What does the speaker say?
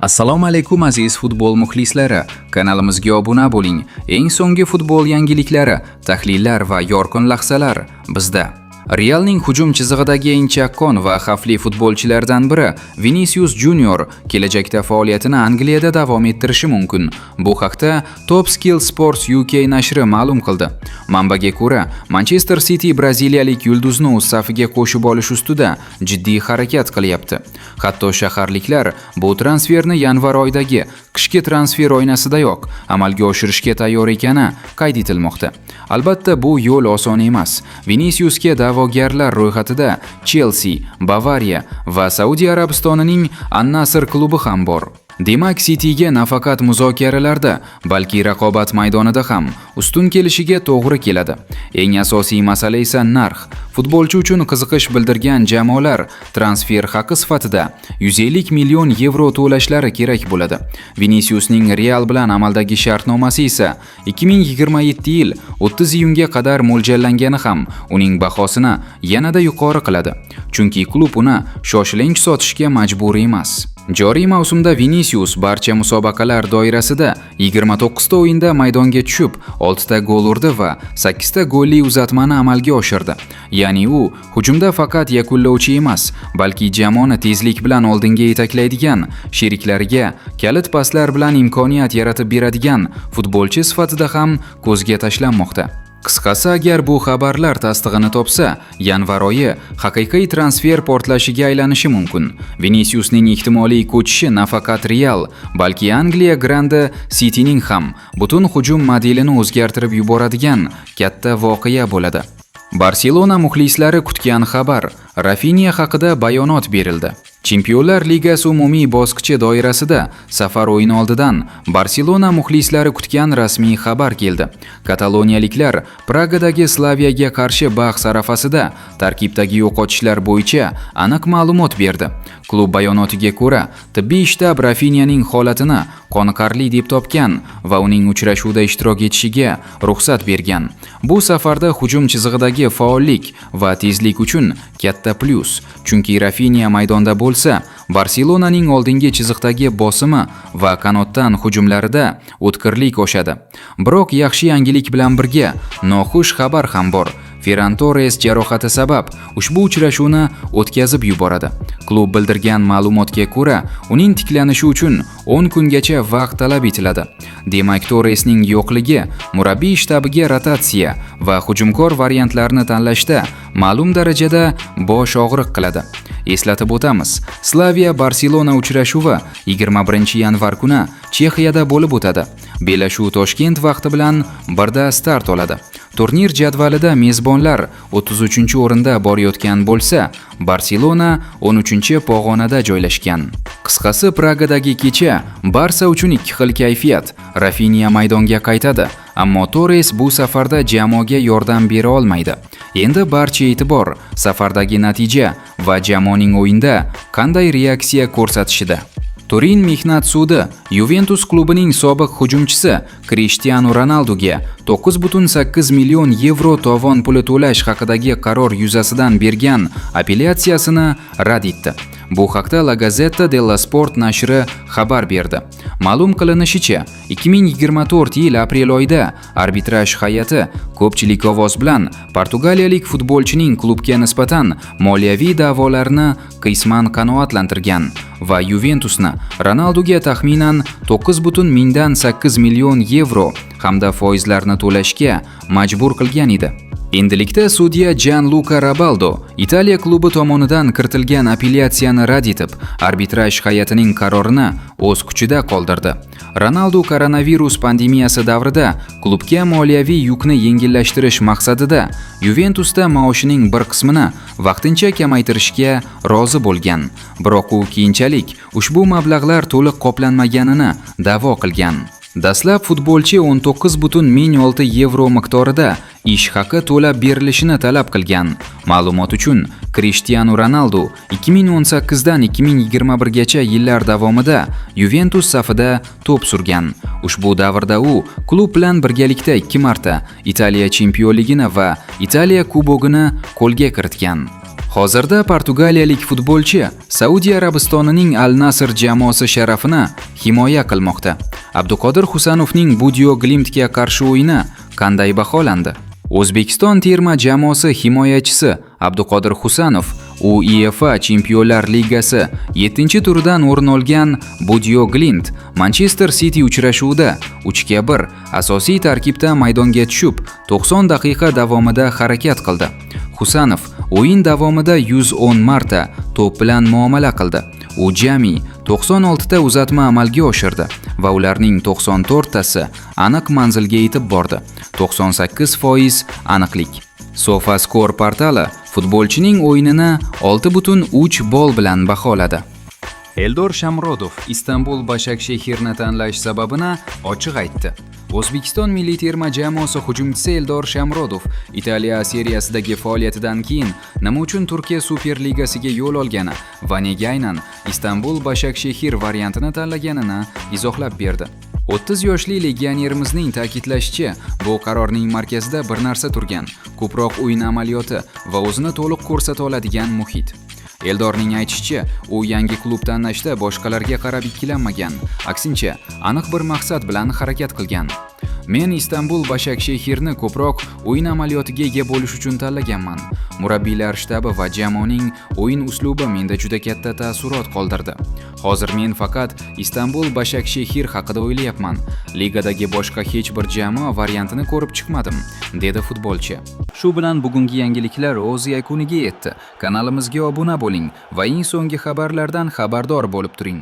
Assalomu alaykum aziz futbol muxlislari. Kanalimizga obuna bo'ling. Eng so'nggi futbol yangiliklari, tahlillar va yorqin lahzalar bizda. Realning hujum chizig'idagi eng chaqqon va xavfli futbolchilardan biri Vinicius Junior kelajakda faoliyatini Angliyada davom ettirishi mumkin. Bu haqda Top Skill Sports UK nashri ma'lum qildi. Manbaga ko'ra, Manchester City braziliyalik yulduzni o'z safiga qo'shib olish ustida jiddiy harakat qilyapti. Hatto shaharliklar bu transferni yanvar oyidagi qishki transfer oynasidayoq amalga oshirishga tayyor ekani qayd etilmoqda. Albatta bu yo'l oson emas. Viniciusga da'vogarlar ro'yxatida Chelsea, Bavariya va Saudiya Arabistonining An-Nasr klubi ham bor. Demak, Cityga nafaqat muzokaralarda, balki raqobat maydonida ham ustun kelishiga to'g'ri keladi. Eng asosiy masala esa narx. Futbolchi uchun qiziqish bildirgan jamoalar transfer haqi sifatida 150 million yevro to'lashlari kerak bo'ladi. Viniciusning Real bilan amaldagi shartnomasi esa 2027 yil 30 iyunga qadar mo'ljallangani ham uning bahosini yanada yuqori qiladi. Chunki klub uni shoshilinch sotishga majbur emas. Joriy mavsumda Vinicius barcha musobaqalar doirasida 29 ta o'yinda maydonga tushib, 6 ta gol urdi va 8 ta golli uzatmani amalga oshirdi. Ya'ni u hujumda faqat yakunlovchi emas, balki jamoani tezlik bilan oldinga yetaklaydigan, sheriklariga kalit paslar bilan imkoniyat yaratib beradigan futbolchi sifatida ham ko'zga tashlanmoqda. Qisqasi, agar bu xabarlar tasdig'ini topsa, yanvar oyi haqiqiy transfer portlashiga aylanishi mumkin. Viniciusning ehtimoliy ko'chishi nafaqat Real, balki Angliya Grandi Cityning ham butun hujum modelini o'zgartirib yuboradigan katta voqea bo'ladi. Barselona muxlislari kutgan xabar. Rafinha haqida bayonot berildi. Chempionlar Ligasi umumiy bosqichi doirasida safar o'yini oldidan Barselona muxlislari kutgan rasmiy xabar keldi. Kataloniyaliklar Pragadagi Slaviyaga qarshi bahs arafasida tarkibdagi yo'qotishlar bo'yicha aniq ma'lumot berdi. Klub bayonotiga ko'ra, tibbiy shtab Rafinhaning holatini qoniqarli deb topgan va uning uchrashuvda ishtirok etishiga ruxsat bergan. Bu safarda hujum chizig'idagi faollik va tezlik uchun katta plyus, chunki Rafinha maydonda bo'lsa, Barselonaning oldingi chiziqdagi bosimi va qanotdan hujumlarida o'tkirlik oshadi. Biroq yaxshi yangilik bilan birga noxush xabar ham bor. Ferran Torres jarohati sabab ushbu uchrashuvni o'tkazib yuboradi. Klub bildirgan ma'lumotga ko'ra, uning tiklanishi uchun 10 kungacha vaqt talab etiladi. Demak, Torresning yo'qligi murabbiy shtabiga rotatsiya va hujumkor variantlarni tanlashda ma'lum darajada bosh og'riq qiladi. Eslatib o'tamiz, Slaviya Barselona uchrashuvi 21 yanvar kuni Chexiyada bo'lib o'tadi. Bellashuv Toshkent vaqti bilan 1 da start oladi. Turnir jadvalida mezbonlar 33 o'rinda borayotgan bo'lsa, Barselona 13 pog'onada joylashgan. Qisqasi, Pragadagi kecha Barsa uchun ikki xil kayfiyat. Rafinha maydonga qaytadi, ammo Torres bu safarda jamoaga yordam bera olmaydi. Endi barcha e'tibor safardagi natija va jamoaning o'yinda qanday reaksiya ko'rsatishida. Turin mehnat sudi Juventus klubining sobiq hujumchisi Cristiano Ronaldoga 9,8 million yevro tovon puli to'lash haqidagi qaror yuzasidan bergan apellyatsiyasini rad etdi. Bu haqda La Gazzetta dello Sport nashri xabar berdi. Ma'lum qilinishicha, 2024 yil aprel oyida arbitraj hay'ati ko'pchilik ovoz bilan portugaliyalik futbolchining klubga nisbatan moliyaviy da'volarini qisman qanoatlantirgan va Juventusni Ronaldoga taxminan 9,8 million yevro hamda foizlarni to'lashga majbur qilgan edi. Endilikda sudya Gianluca Rabaldo Italiya klubi tomonidan kiritilgan apellyatsiyani rad etib, arbitraj hay'atining qarorini o'z kuchida qoldirdi. Ronaldo koronavirus pandemiyasi davrida klubga moliyaviy yukni yengillashtirish maqsadida Juventusda maoshining bir qismini vaqtincha kamaytirishga rozi bo'lgan. Biroq u keyinchalik ushbu mablag'lar to'liq qoplanmaganini da'vo qilgan. Dastlab futbolchi 19,6 yevro miqdorida ish haqi to'lab berilishini talab qilgan. Ma'lumot uchun, Cristiano Ronaldo 2018 dan 2021 gacha yillar davomida Juventus safida to'p surgan. Ushbu davrda u klub bilan birgalikda 2 marta Italiya chempionligini va Italiya kubogini qo'lga kiritgan. Hozirda portugaliyalik futbolchi Saudiya Arabistonining Al Nasr jamoasi sharafini himoya qilmoqda. Abduqodir Husanovning Budio Glimtga qarshi o'yini qanday baholandi? O'zbekiston terma jamoasi himoyachisi Abduqodir Husanov UEFA Chempionlar Ligasi 7-turidan o'rin olgan Budio Glimt Manchester City uchrashuvida 3-1 asosiy tarkibda maydonga tushib, 90 daqiqa davomida harakat qildi. Husanov o'yin davomida 110 marta to'p bilan muomala qildi. U jami 96 ta uzatma amalga oshirdi va ularning 94tasi aniq manzilga yetib bordi. 98% aniqlik. SofaScore portali futbolchining o'yinini 6.3 ball bilan baholadi. Eldor Shamrodov Istanbul Başakşehirni tanlash sababini ochiq aytdi. O'zbekiston milliy terma jamoasi hujumchisi Eldor Shamrodov Italiya seriyasidagi faoliyatidan keyin nima uchun Turkiya Superligasiga yo'l olgani va nega aynan Istanbul Başakşehir variantini tanlaganini izohlab berdi. 30 yoshli legionerimizning ta'kidlashicha, bu qarorning markazida bir narsa turgan: ko'proq o'yin amaliyoti va o'zini to'liq ko'rsata oladigan muhit. Eldorning aytishicha, u yangi klub tanlashda boshqalarga qarab ikkilanmagan, aksincha, aniq bir maqsad bilan harakat qilgan. Men Istanbul Başakşehirni ko'proq o'yin amaliyotiga ega bo'lish uchun tanlaganman. Murabbiylar shtabi va jamoaning o'yin uslubi menda juda katta taassurot qoldirdi. Hozir men faqat Istanbul Başakşehir haqida o'ylayapman. Ligadagi boshqa hech bir jamoa variantini ko'rib chiqmadim, dedi futbolchi. Shu bilan bugungi yangiliklar o'z yakuniga yetdi. Kanalimizga obuna bo'ling va eng so'nggi xabarlardan xabardor bo'lib turing.